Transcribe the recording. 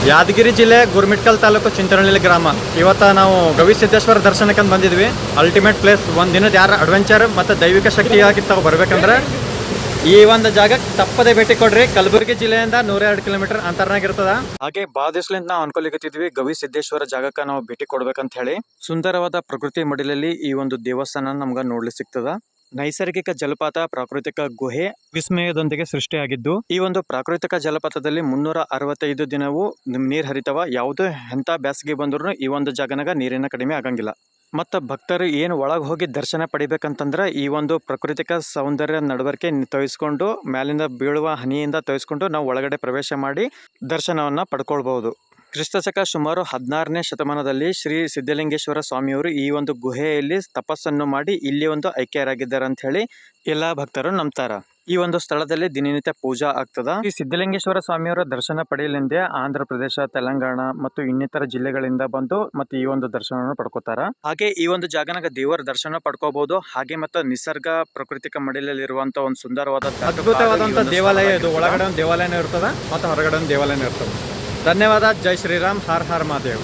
ಯಾದಗಿರಿ ಜಿಲ್ಲೆ ಗುರುಮಿಟ್ಕಲ್ ತಾಲೂಕು ಚಿಂತನಹಳ್ಳಿ ಗ್ರಾಮ. ಇವತ್ತು ನಾವು ಗವಿಸಿದ್ದೇಶ್ವರ ದರ್ಶನಕ್ಕೆ ಬಂದಿದ್ವಿ. Ultimate place. ಒಂದು ದಿನದ ಯಾರು ಅಡ್ವೆಂಚರ್ ಮತ್ತು ದೈವಿಕ ಶಕ್ತಿಯಾಗಿ ತಾವು ಬರ್ಬೇಕಂದ್ರೆ ಈ ಒಂದು ಜಾಗಕ್ಕೆ ತಪ್ಪದೆ ಭೇಟಿ ಕೊಡ್ರಿ. ಕಲಬುರಗಿ ಜಿಲ್ಲೆಯಿಂದ 102 ಕಿಲೋಮೀಟರ್ ಅಂತರನಾಗಿರ್ತದ. ಹಾಗೆ ಬಾದಿಸ್ಲಿಂದ ನಾವು ಅನ್ಕೊಲಿಕತ್ತಿದ್ವಿ ಗವಿಸಿದ್ದೇಶ್ವರ ಜಾಗಕ್ಕೆ ನಾವು ಭೇಟಿ ಕೊಡ್ಬೇಕಂತ ಹೇಳಿ. ಸುಂದರವಾದ ಪ್ರಕೃತಿ ಮಡಿಲಲ್ಲಿ ಈ ಒಂದು ದೇವಸ್ಥಾನ ನಮ್ಗೆ ನೋಡ್ಲಿಕ್ಕೆ ಸಿಗ್ತದ. ನೈಸರ್ಗಿಕ ಜಲಪಾತ, ಪ್ರಾಕೃತಿಕ ಗುಹೆ ವಿಸ್ಮಯದೊಂದಿಗೆ ಸೃಷ್ಟಿಯಾಗಿದ್ದು, ಈ ಒಂದು ಪ್ರಾಕೃತಿಕ ಜಲಪಾತದಲ್ಲಿ 365 ದಿನವೂ ನೀರ್ ಹರಿತವ. ಯಾವುದೇ ಎಂತ ಬ್ಯಾಸಗಿ ಬಂದ್ರು ಈ ಒಂದು ಜಾಗನಾಗ ನೀರಿನ ಕಡಿಮೆ ಆಗಂಗಿಲ್ಲ. ಮತ್ತ ಭಕ್ತರು ಏನು ಒಳಗೆ ಹೋಗಿ ದರ್ಶನ ಪಡಿಬೇಕಂತಂದ್ರೆ ಈ ಒಂದು ಪ್ರಾಕೃತಿಕ ಸೌಂದರ್ಯ ನಡವಳಿಕೆ ತೋಯಿಸ್ಕೊಂಡು, ಮ್ಯಾಲಿಂದ ಬೀಳುವ ಹನಿಯಿಂದ ತೋಯಿಸ್ಕೊಂಡು ನಾವು ಒಳಗಡೆ ಪ್ರವೇಶ ಮಾಡಿ ದರ್ಶನವನ್ನ ಪಡ್ಕೊಳ್ಬಹುದು. ಕ್ರಿಸ್ತಶಕ ಸುಮಾರು 16ನೇ ಶತಮಾನದಲ್ಲಿ ಶ್ರೀ ಸಿದ್ಧಲಿಂಗೇಶ್ವರ ಸ್ವಾಮಿಯವರು ಈ ಒಂದು ಗುಹೆಯಲ್ಲಿ ತಪಸ್ಸನ್ನು ಮಾಡಿ ಇಲ್ಲಿ ಒಂದು ಐಕ್ಯರಾಗಿದ್ದಾರೆ ಅಂತ ಹೇಳಿ ಎಲ್ಲಾ ಭಕ್ತರು ನಂಬ್ತಾರ. ಈ ಒಂದು ಸ್ಥಳದಲ್ಲಿ ದಿನನಿತ್ಯ ಪೂಜಾ ಆಗ್ತದ. ಈ ಸಿದ್ಧಲಿಂಗೇಶ್ವರ ಸ್ವಾಮಿಯವರ ದರ್ಶನ ಪಡೆಯಲೆಂದೇ ಆಂಧ್ರ ಪ್ರದೇಶ, ತೆಲಂಗಾಣ ಮತ್ತು ಇನ್ನಿತರ ಜಿಲ್ಲೆಗಳಿಂದ ಬಂದು ಮತ್ತೆ ಈ ಒಂದು ದರ್ಶನವನ್ನು ಪಡ್ಕೋತಾರ. ಹಾಗೆ ಈ ಒಂದು ಜಾಗನಾಗ ದೇವರ ದರ್ಶನ ಪಡ್ಕೋಬಹುದು. ಹಾಗೆ ಮತ್ತು ನಿಸರ್ಗ ಪ್ರಾಕೃತಿಕ ಮಡಿಲಲ್ಲಿರುವಂತ ಒಂದು ಸುಂದರವಾದ ಅದ್ಭುತವಾದಂತ ದೇವಾಲಯ ಇದು. ಒಳಗಡೆ ಒಂದು ದೇವಾಲಯನೂ ಇರ್ತದ ಮತ್ತು ಹೊರಗಡೆ ಒಂದು ದೇವಾಲಯನೂ ಇರ್ತದೆ. ಧನ್ಯವಾದ. ಜೈ ಶ್ರೀರಾಮ್. ಹರ್ ಹರ್ ಮಹಾದೇವ್.